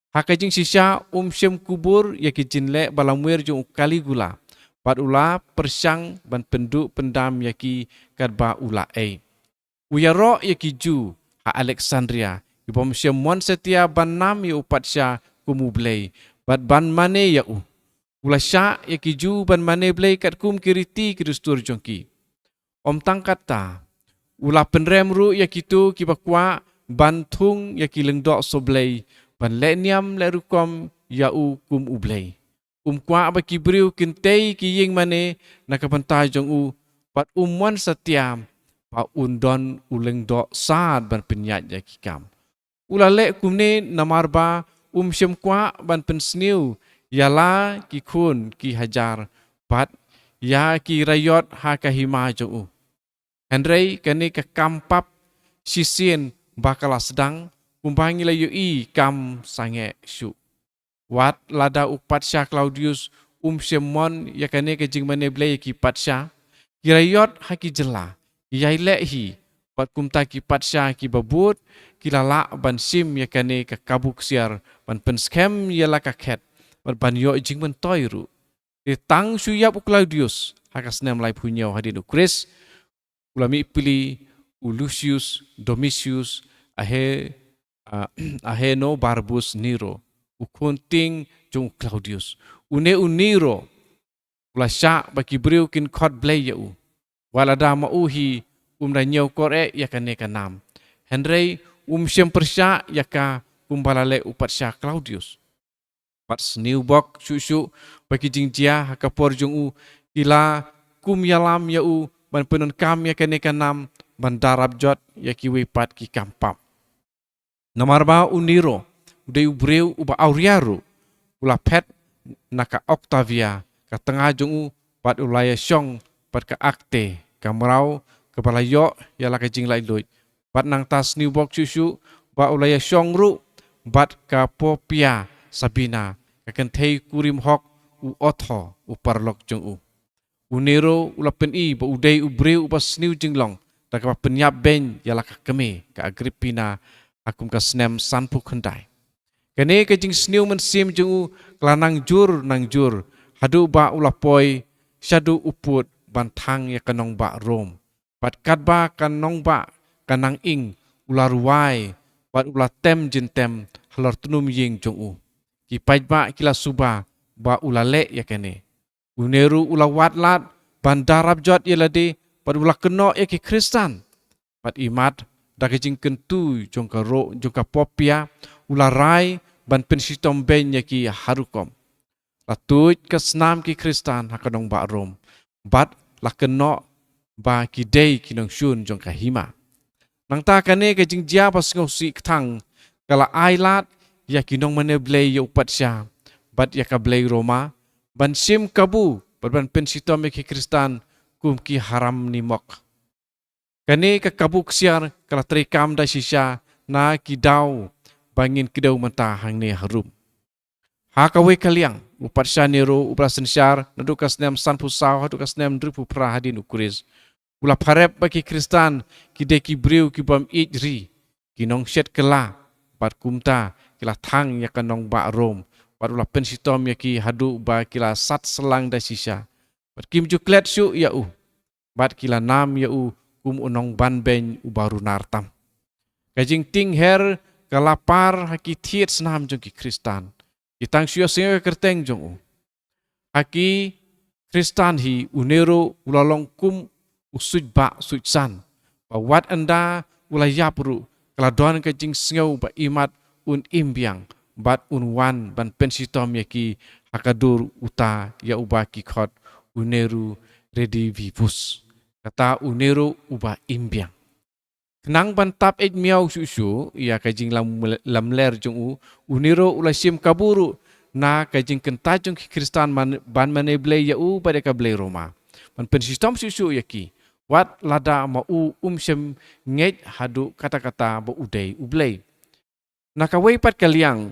S1: Hakajing sisya syam kubur yaki jinle balamwir jong Caligula. Pat ula persyang ban penduk pendam yaki kadba ula Uyaro yaki Ju ha Alexandria. Ibom syam mon setia ban nam ya upat sya kumublay. Bat ban mane ya Ula sya yaki Ju ban mane blay kat kum kiriti kidustur jongki. Tang kata. Ula penrem ru yaki tu kibakwa ban thung yaki lengdok soblay. Ban leniam le rukom yau kum ublay. Kwa baki briu kintay ki ying mane nakapantay jong pat umwan satiam pa undon uleng do saad ban penyat ya kikam. Ulale kumne namarba syam kwa ban pensniu yala ki kun ki hajar pat ya ki rayot ha kahima jong Henry kani ka kampap sisin bakala sedang kumbangi layu kam sange syu. Wat lada upat sya Claudius syamon yakane kejing mane blay ki patsya. Kirayot haki jela. Yaile hi. Pat kumta ki patsya ki babut. Kilala ban sim yakane ka kabuk siar. Ban penskem yala ka ket. Ban yo jing man toiru. Tang suyap Claudius. Hakas nem lai punyaw hadin Chris. Ulami pili Lucius Domitius aheno Barbus Nero ukunting jong Claudius Nero ulasya baki briu kin kot blay yau walada mauhi nyaw kore yakane kanam Henry syam persya yaka kumbalale upat sya Claudius pat sniubok syusyu baki jingjia hakapor jong kila kum yalam yau ban penun kam yakane kanam ban darab jot yaki wipat ki kampap Namarba Nero uday ubreu uba auriaru ula pet naka Octavia ka tengah jong pat ulaya syong pat ka akte kamrau kepala yo yala ka jing lai loy pat nang tas new box susu ba ulaya syong ru bat ka popia Sabina ka kentei kurim hok otho parlok jong Nero ula pen ba uday ubreu uba sniu jinglong tak ka penyap ben yala ka keme ka Agrippina akum ka snem sanpu khendai. Kene kajing sniu mensim jung kelanang jur nang jur. Hadu ba ulapoi syadu uput bantang ya kanong ba Rom. Pat kadba kanong ba kanang ing ularuai. Pat ulatem jintem halor tunum ying jung Kipaj ba kila suba ba ulale ya kene. Uneru ulawatlat bandarab jot yelade pat ulakeno ya ki Kristan. Pat imat dakijing kentu jongka ro jongka popia ularai ban pensitom ben yaki harukom latuj kesnam ki Kristan hakadong ba Rom bat lakeno ba kidei kinong syun jongka hima nang ta kane kajing dia pas ngosi ktang kala ailat yaki nong mane blay yo patsya bat yaka blay Roma ban sim kabu ban pensitom yaki Kristan kum ki haram nimok Kani kakabuk siar kala terikam da sisya na kidau bangin kidau mata hang ne harum. Hakawe kaliang upat sya Nero uprasen syar nadukas nem san pusau hadukas nem dripu prahadin ukuris. Ula parep bagi Kristan kide kibriu kibam ijri kinong syet kela bat kumta kila thang ya kanong ba Rom bat ula pensitom ya ki hadu ba kila sat selang da sisya. Bat kim juklet syu ya bat kila nam ya unong ban ben ubaru nartam. Kajing ting her kalapar haki tiet senam jong ki Kristan. Kitang syua singa kerteng jong Haki Kristan hi Nero ulalong kum usuj ba sujsan. Bawat anda ulayapru kaladuan kajing singau ba imat imbiang bat wan ban pensitom yaki hakadur uta ya ubaki khot Nero redivivus. Kata Nero uba imbiang. Kenang bantap miau susu ia kajing lam ler jong Nero ula sim kaburu na ka jing kentaj jong ki Kristan ban mane blei ya u pada ka blei Roma. Man pensistom susu yaki. Wat lada ma u shem nget hadu kata-kata ba udai ublei. Na ka wei pat kaliang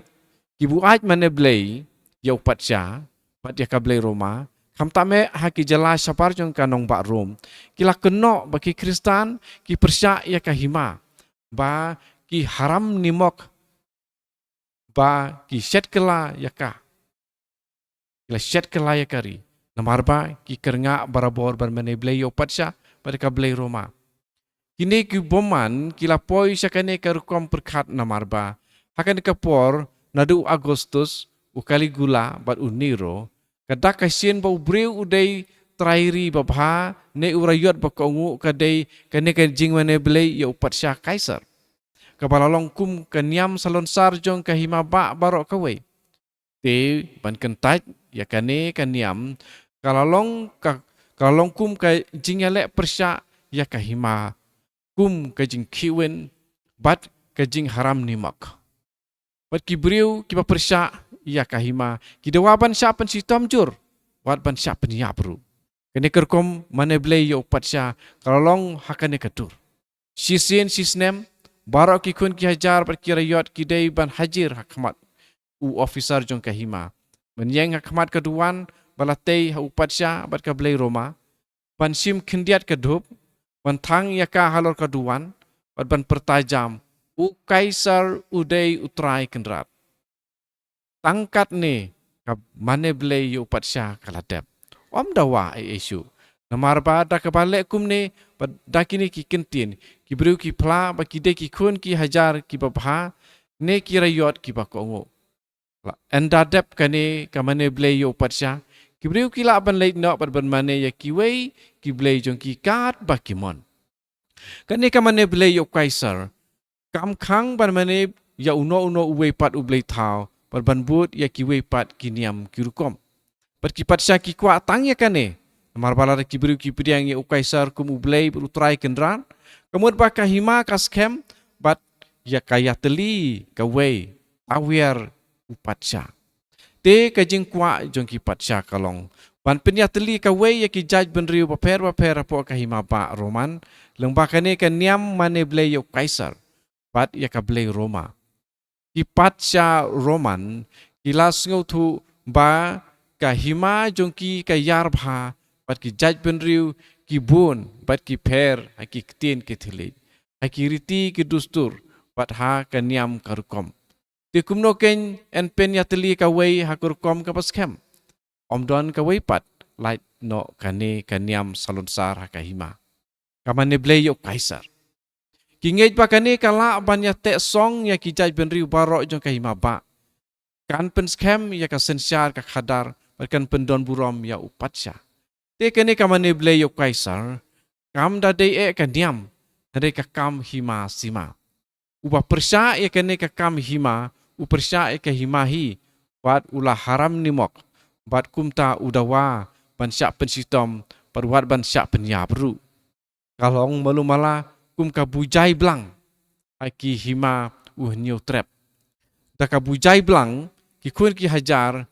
S1: kibu aj mane blei ya upat sya pat ya ka blei Roma. Kam tame haki jelas sapar jong kanong ba Rom. Kila keno bagi Kristan ki persya ya ka hima. Ba ki haram nimok ba ki set kela yaka kila set kela yakari namarba ki kernga barabor bermane blei opatsha pada blei Roma kini ki boman kila poi sakane karukom perkat namarba hakan kapor nadu Agustus ukali gula bat uniro kada kasien ba ubreu udai trairi babha ne urayot ba kongu kadai kane jing mane blei ya opatsha kaisar kabalalong kum kanyam salon sarjong kahima ba barok kawe. Te ban kentaj ya kane kanyam kalalong kum ka jingyale persya ya kahima kum ka jing kiwen bat ka jing haram nimak. Bat kibriu kiba persya ya kahima kidawaban sya pen sitom jur wat ban sya pen yapru. Kane kerkom mane blei yo patsya kalalong hakane katur. Sisien sisnem barok ki kun ki hajar berkirayot ki day ban hajir hakmat u officer jong kahima menyeng hakmat keduan balatei ha upatsya bat ka blei Roma ban sim kendiat kedup ban thang yaka halor keduan ban pertajam u kaisar udai utrai kendrat tangkat ne ka mane blei upatsya kaladep om dawa isu namarba da kabale kumne dakini ki kentin ki bru ki pla ba ki de ki kun ki hajar ki babha ne ki rayot ki ba kongo enda dep kane kamane blei yo patsha ki bru ki la ban leit no ban mane ya ki wei ki blei jong ki kat ba ki mon kane kamane blei yo kaisar kam khang ban mane ya uno uwe pat u blei thau ban but ya ki wei pat ki niam ki rukom pat ki patsha ki kwa tang ya kane marbala ki bru ki priang ya kaisar kum ublei utrai kendran kemudian baka hima kaskem bat ya kaya teli kawei awiar upatsya te kajing kwa jong ki patsya kalong ban penya teli kawei ya ki jaj benriu baper apo ka hima ba Roman leng bakane kan niam mane blei yo kaisar bat ya ka blei Roma ki patsya Roman kilas ngau thu ba ka hima jong ki kayar bha bat ki jaj benriu ki bun bat ki per ki ketin ki thili ki riti ki dustur bat ha kanyam karukom ti kumno ken en pen ya teli ka wei ha karukom ka paskem om don ka wei pat light no kane kanyam salonsar ha kahima kamane blei yo kaisar ki ngej ba kane kala ban ya te song ya ki jaj benriu barok jong kahima ba kan pen skem ya ka sensyar ka khadar kan pen don burom ya upatsya te kene kamane blei yo kaisar kam da dei e kanyam dei ka kam hima sima uba persya e kene ka kam hima u persya e ka hima hi bat ulah haram nimok bat kumta udawa ban syak pensitom perwat ban syak penyabru kalong malu mala kum ka bujai blang aki hima new trap da ka bujai blang ki kun ki hajar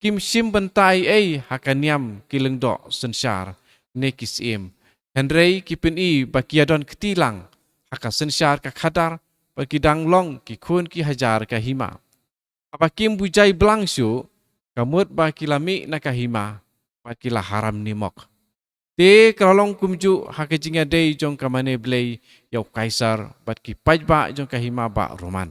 S1: kim sim bentai hakaniam kilengdo sensar ne kisim Henry kipin i bakiadon ketilang haka sensar ka khadar bakidang long ki kun ki hajar ka hima apakim bujai blangsu kamut bakilami na ka hima bakila haram nimok te kralong kumju haka jinga dei jong kamane blei yau kaisar bat ki pajba jong ka hima ba Roman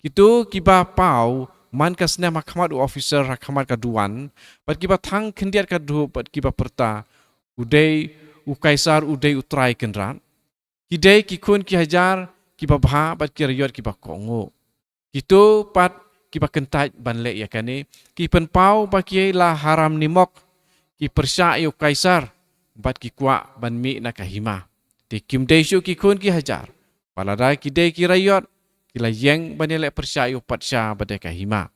S1: itu kiba pau man ka snem hakmat officer hakmat kaduan bat kiba thang kendiat kadu bat kiba perta udai u kaisar udai utrai kendran kidai ki kun ki hajar kiba bha bat ki rayot kiba kongo kitu pat kiba kentaj banle ya kane ki pen pau ba ki la haram nimok ki persya u kaisar bat ki kwa ban mi na kahima te kim dei shu ki kun ki hajar palada ki dei ki rayot kila yeng banele persya u patsya bade kahima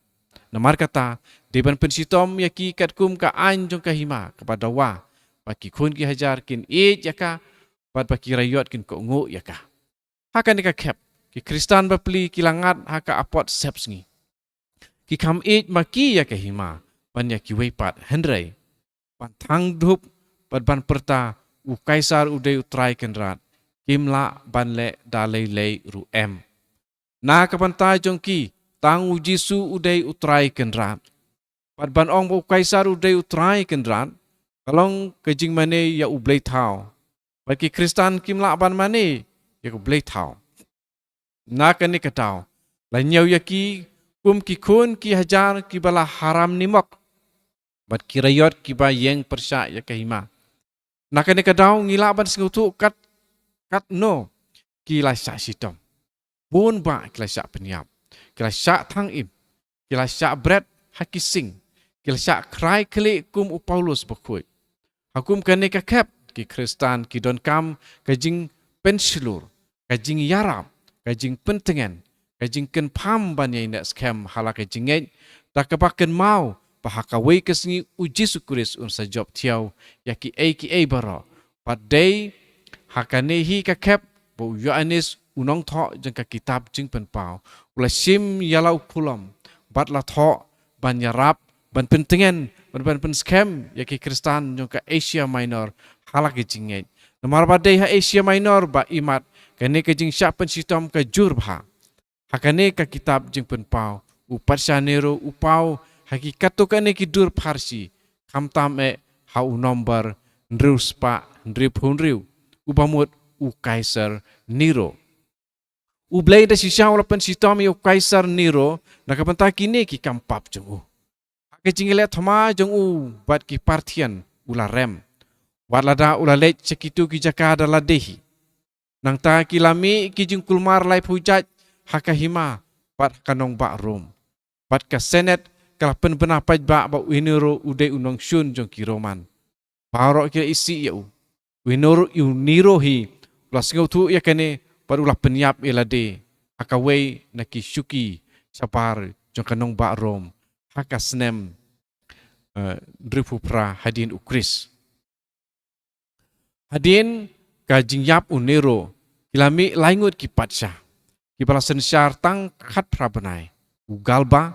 S1: namar kata deban pensitom ya ki katkum ka an jong kahima kepada wa baki kun ki hajar kin yaka bat baki rayot kin ko ngo yaka hakan ka kep ki Kristan bapli kilangat haka apot sepsngi ki kam it maki ya ke hima ban ya ki weipat hendrai ban thang dhup ban perta u kaisar udai utrai kenrat kimla ban le dalai lei ru em na kapanta jongki tang u jisu udai utrai kenrat ban ong u kaisar udai utrai kenrat kalong kejing mane ya u blei thau bagi Kristan kimla ban mane ya ku blei thau na kani katau la nyau ya ki kum ki khun ki hajar ki bala haram nimok bat kirayot ki ba yeng persya ya kahima na kani katau ngila ban sengutu kat no ki la sya sitom bun ba ki la sya penyap ki la sya thang im ki la sya bread hakising ki la sya krai kli kum u Paulus bakui hakum kani ka kep ki Kristan ki don kam kajing pensilur kajing yarap kajing pentengen kajing ken pam ban yai nak scam hala kajing ngai tak kepaken mau bahakawai kesengi uji sukuris un sajob tiau yaki ai baro padai hakane hi ka kep bo Yohanes unong tho jeng ka kitab jing pen pau ula sim yalau kulom bat la tho ban yarap ban pentengen ban scam yaki Kristan jong ka Asia Minor hala kajing ngai nomor badai ha Asia Minor ba imat kane kajing syapen sitom ka jur bha hakane ka kitab jing pen pau uparsya nero upau hakikat to kane ki dur Parsi kamtam ha u nomor ndriu spa ndriu phunriu ubamut u kaisar Nero u blai da sisya wala pen sitom u kaisar Nero nakapanta kini ki kampap jong u hakajing le thoma jong u bat ki Parthian ula rem watlada ula lech sekitu ki jakada ladehi nang ta kilami ki jing kulmar lai pujat hakahima pat kanong ba rom pat ka senet kala pen benapaj ba winero ude unong syun jong ki roman paro ki isi ya u winero u niro hi plus ngau tu ya kane pat ulah penyap elade akawai naki syuki sapar jong kanong ba rom hakasnem drifu pra hadin ukris hadin ka jingyap unero kilami laingut ki patsha ki bala sensyar tang khat prabanai u galba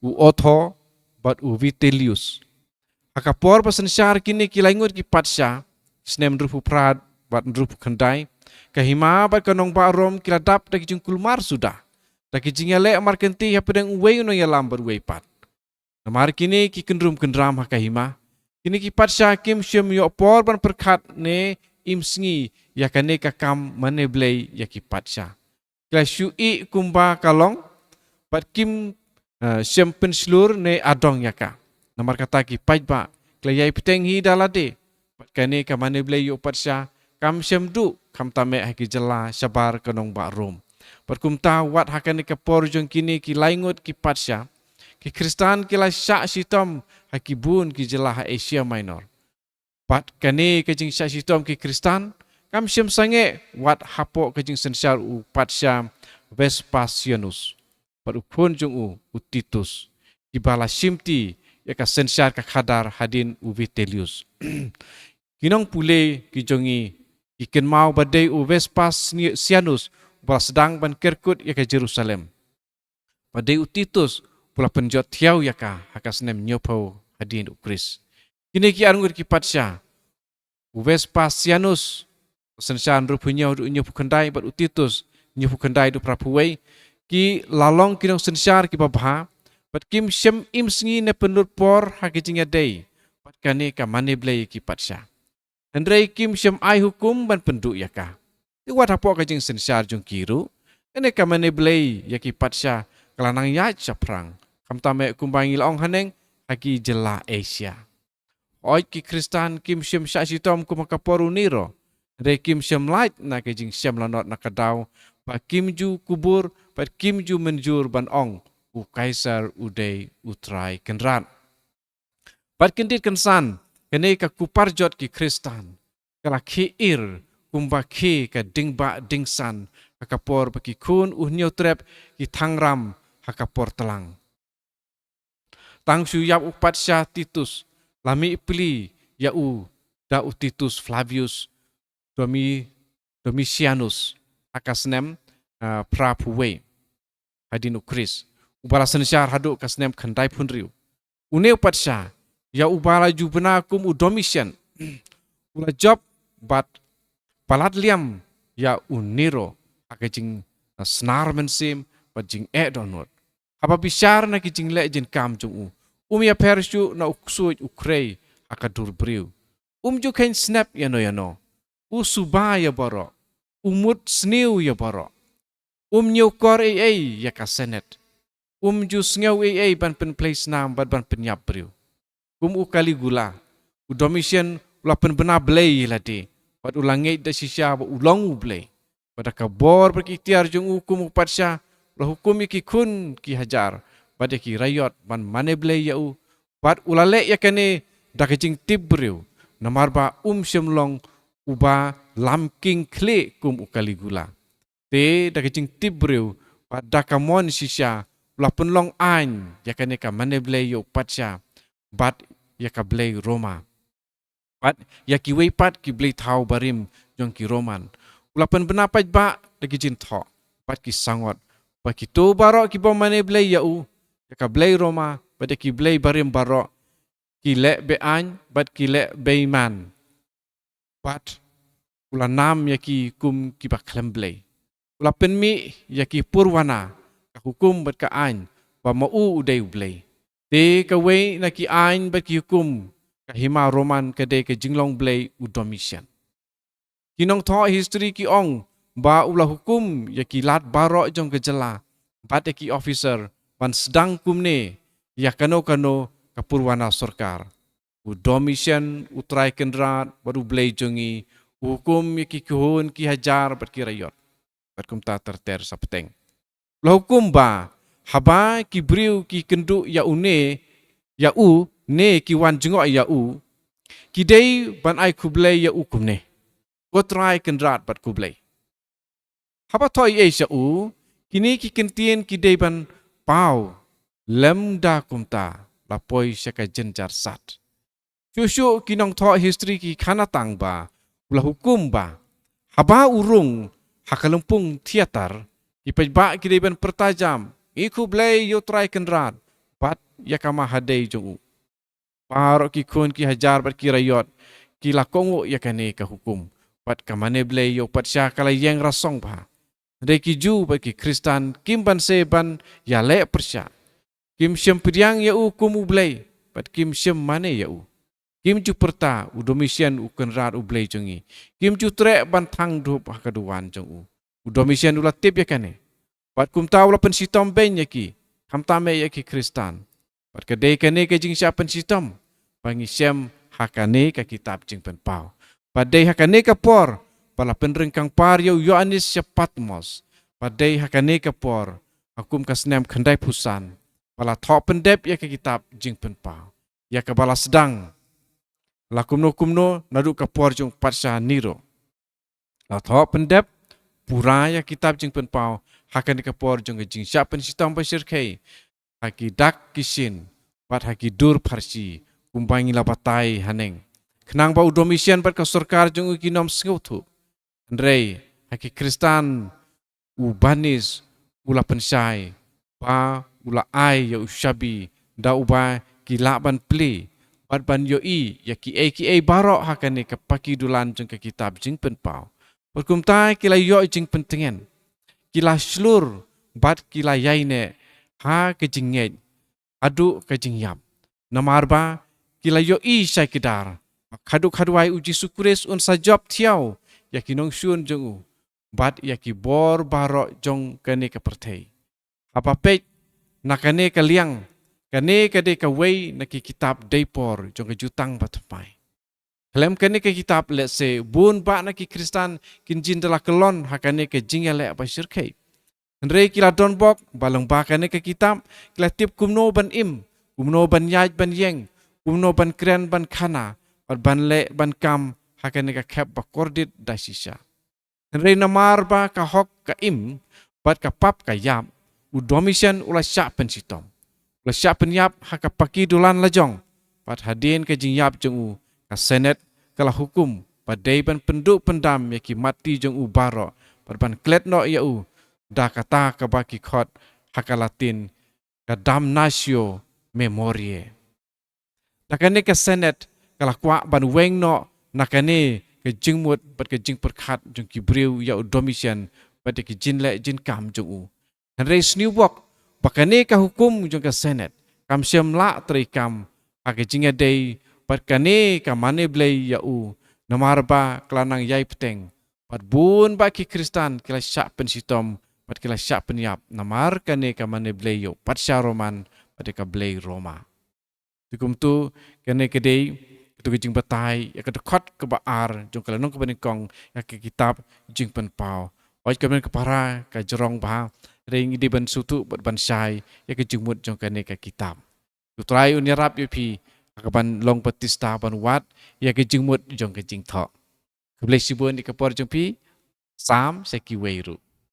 S1: u otho bat u Vitellius akapor pa sensyar kini ki laingut ki patsha snem drupu prad bat drupu khandai kahima bat kanong ba rom kiladap daki jing kulmar sudah daki jingale amar kenti ya pedang uwei no ya lambar uwei pat namar kini ki kendram hakahima kini ki patsha kim syem yo por ban perkhat ne imsngi yakane kakam maneblei yaki patsha kla syui kumba kalong pat kim syem penslur ne adong yaka namar kata ki pajba kla yai peteng hi dalade pat kane ka maneblei yo patsha kam syem du kam tame haki jela sabar kanong ba rom pat kumta wat hakane ka por jong kini ki laingut ki patsha ki Kristan ki la sya sitom haki bun ki jela ha Asia Minor pat kane kajing sya sitom ki Kristan kam syem sange wat hapo kajing sensyar u patsya Vespasianus pat upun jong u Titus ki bala simti ya ka sensyar ka khadar hadin u Vitellius kinong pule ki jongi iken mau badai u Vespasianus bala sedang ban kerkut ya ka Jerusalem badai u Titus pula penjot tiau ya ka hakasnem nyopo hadin u Kris kini ki arungur ki patsya u Vespasianus sensyar rupunya du nyopo kendai bat u Titus nyopo kendai du prapuwei ki lalong kinong sensyar ki babha pat kim syem im sngi ne penut por hakijinga dei pat kane ka maneblei ki patsya Andrei kim syem ai hukum ban penduk yaka ti wat hapo ka jing sensyar jong kiru ene ka maneblei yaki patsya kalanang ya chaprang kam tame kumbangi laong haneng haki jela Asia oi ki Kristan kim syem sya sitom kumakaporu niro re kim syem light na ka jing syem lanot na kadau pa kim ju kubur pa kim ju menjur ban ong u kaisar udai utrai kenran pat kendit kensan kene ka kuparjot ki Kristan kala khiir kumba khi ka dingba dingsan kakapor baki kun uhnyo trep ki thangram hakapor telang tang suyap upatsya Titus lami pli ya u da u Titus Flavius Domitianus akasnem prapuwe hadin ukris ubala sensyar haduk kasnem khandai pun riu. Uneu patsha, ya ubala jubena kum udomission. Ula job bat palat liam ya uniro akajing na snar mensim bajing donot. Haba bisyar na kijing le jin kam jung ya persyu na uksuj ukrei akadur briu. Ju kain snap yano. Suba ya baro. Umut sniu ya baro. Nyukor ya kasenet. Ju sngaw ban pen place nam ban penyap briu. Ukali gula. Udomission ula pen bena blay ladi. Pat ulangai da sisya ulang blay. Pada kabor berkikhtiar jung patsya. Ula hukum ki kun ki hajar. Pada ki rayot ban mane blay yau. Pat ulale ya kene da kajing tip briu. Namarba syemlong uba lamking kle ukali gula. Te da kajing tip briu. Pat da kamon sisya. Ula penlong ain ya kene ka mane blay yau patsya. Bat ya ka blay Roma. Pat ya ki wei pat ki blay tau barim jong ki Roman. Ulapan benapat ba lagi jin tho. Pat ki sangot. Pat ki to barok ki bom mane blay yau. Ya ka blay Roma. Pat ki blay barim barok. Ki le be an. Pat ki le be iman. Pat ulanam ya ki kum ki baklem blay. Ulapan mi ya ki purwana. Ka hukum bat ka an. Ba mau uday blay. Te ka wei na ki an bat ki hukum. Hima Roman kade ke jinglong blay udomission. Kinong tho history ki ong ba ulah hukum ya ki lat barok jong kejela. Bat ki officer ban sedang kumne ya kano kapurwana sorkar. Udomission utrai kendrat baru blay jongi hukum ya ki kuhun ki hajar bat ki rayot. Bat kum ta terter sapeteng. Ulah hukum ba haba ki briu ki kenduk ya une ya ne ki wan jengok ya kidei ban ai kublai ya kumne go try kendrat bat kublai haba toy sya kini ki kentien kidei ban pau lemda kumta lapoi syaka jenjar sat syusyu kinong tho history ki khanatang ba ulah hukum ba haba urung hakalempung theater ki pejba kidei ban pertajam kublai yo try kendrat bat yakama hadei jong parok ki kun ki hajar bat ki rayot ki lakongo ya kane ka hukum pat kamane blay yo pat sya kala yang rasong ba de ki ju bat ki Kristan kim ban se ban ya le persya kim syem priang ya hukum blay pat kim syem mane ya kim ju perta udomission kenrat blay jongi kim ju tre ban thang du pa kaduan jong udomission ulat tip ya kane pat kum taw la pen sitom ben ya ki ham tame ya ki Kristan pat kadai kane ke jing sya pen sitom pangi syam hakane ka kitab jing pen pau. Padai hakane ka por pala penrengkang par yo Yohanes sya Patmos. Padai hakane ka por hukum kasnem khandai pusan. Pala tho pendep ya ka kitab jing pen pau. Ya ka bala sedang. La kumno nadu ka por jong patsya niro. La tho pendep pura ya kitab jing pen pau hakane ka por jong jing sya pen sitam pa sirkai. Haki dak kisin pat haki dur parsi kumbangi lapatai haneng. Kenang ba udomission pat ka sorkar jung kinom sngautu. Andrei haki Kristan ubanis ula pensai ba ula ai ya ushabi da uba kilaban pli bat ban yo ya ki barok hakane ka paki dulan jung ka kitab jing pen pau. Perkum tai kila yo jing pentengen. Kila slur bat kila yaine ha ke jingej adu ke jingyap. Namarba kila yo syai kedar. Khadu-khaduai uji sukures un sajab tiau. Ya kinong syun jong bat ya ki bor barok jong kane ka pertei. Apa pek nakane ka liang. Kane ka de ka wei na ki kitab daypor jong ka jutang batpai. Klem kane ka kitab let's say bun ba na ki Kristan kinjin dala kelon hakane ka jingya le apa syirkai. Nrei kila donbok balang ba kane ka kitab kila tip kumno ban im. Kumno ban yaj ban yeng. Kumno ban kren ban kana, ban le ban kam hakane ka kep ba kordit da sisya. Nrei namar ba ka hok ka im, bat ka pap ka yap, udomission ula syak pen sitom. Ula syak pen yap haka paki dulan lajong, bat hadin ka jing yap jeng ka senet kala hukum, badai ban penduk pendam ya ki mati jeng barok, bat ban klet no ya da kata ka baki khot haka latin ka damnatio memoriae. Nakane ka senet kala kwa ban weng no nakane ke jingmut bat ke jing perkhat jung kibriu ya Domitian bat ke jinle jin kam jung u. Han reis new wok bakane ka hukum jung ka senet kam siam la tri kam ake jinga dei bat kane ka mane blei ya u namarba kelanang yai peteng bat bun ba ki Kristan kila syak pensitom bat kila syak penyap namar kane ka mane blei yo pat syaroman bat ka blei Roma. Tukum tu kane kedei tu jing batai ya kedekot ke baar jong kala nong ke kong ya ke kitab jing pen pau oi ke men kepara ka jerong ba ring di ban sutu bat ban sai ya ke jing mut jong kane ka kitab tu trai unyarap yu pi ka ban long petista ban wat ya ke jing mut jong ke jing tho ke blei sibun di kapor jong pi sam se ki weiru